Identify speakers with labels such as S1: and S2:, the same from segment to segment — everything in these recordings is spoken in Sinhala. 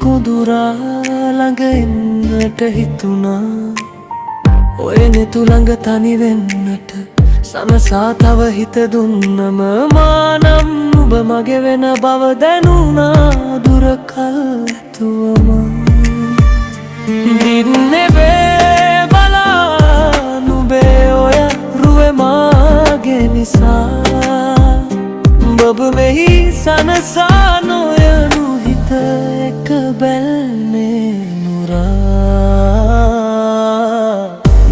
S1: කුදුරා ළඟ එන්නට හිතුණා ඔය නෙතු ළඟ තනි වෙන්නට සනසා තව හිත දුන්නම මානම් නුඹ මගේ වෙන බව දැනුණා දුර කල් ඇතුවම දින්නේ වේ බලා නුඹේ ඔය රුවේ මාගේ නිසා ඔබ මෙහි සනසා නොයනු හිත එක බැල්නේ නුරා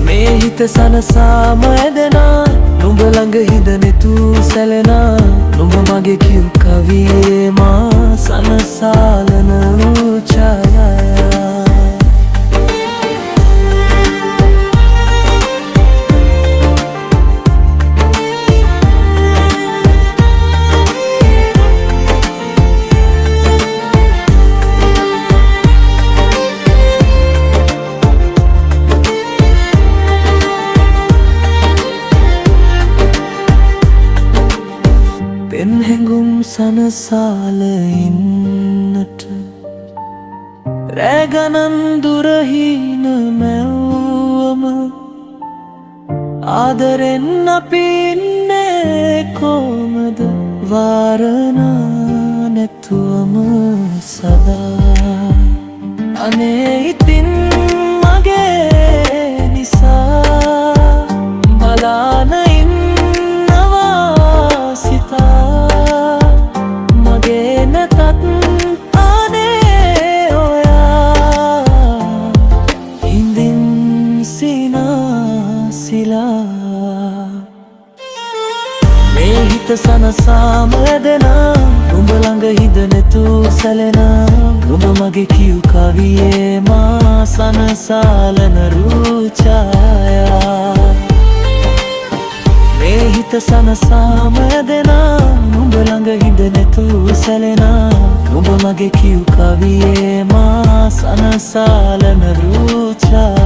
S1: මේ හිත සනසාම ඇදෙනා නුඹ ළඟ හිඳනෙතු සැලෙනා නුඹ මගේ කිව් කවියේ මා සනසාලන ඡායා පෙන් හැඟුම් සනසාල ඉන්නට රෑ ගණන් දුර හීන මැව්වම ආදරෙන් අපි ඉන්නේ කොහමද වාරණා නැතුවම සදා අනේ ඉතින් මගේ නිසා බලාන මේ හිත සනසාම ඇදෙනා නුඹ ළඟ හිඳනෙතු සැලෙනා නුඹ මගේ කිව් කවියේ මා සනසාලන ඡායා මේ හිත සනසාම ඇදෙනා නුඹ ළඟ හිඳනෙතු සැලෙනා නුඹ මගේ කිව් කවියේ මා සනසාලන ඡායා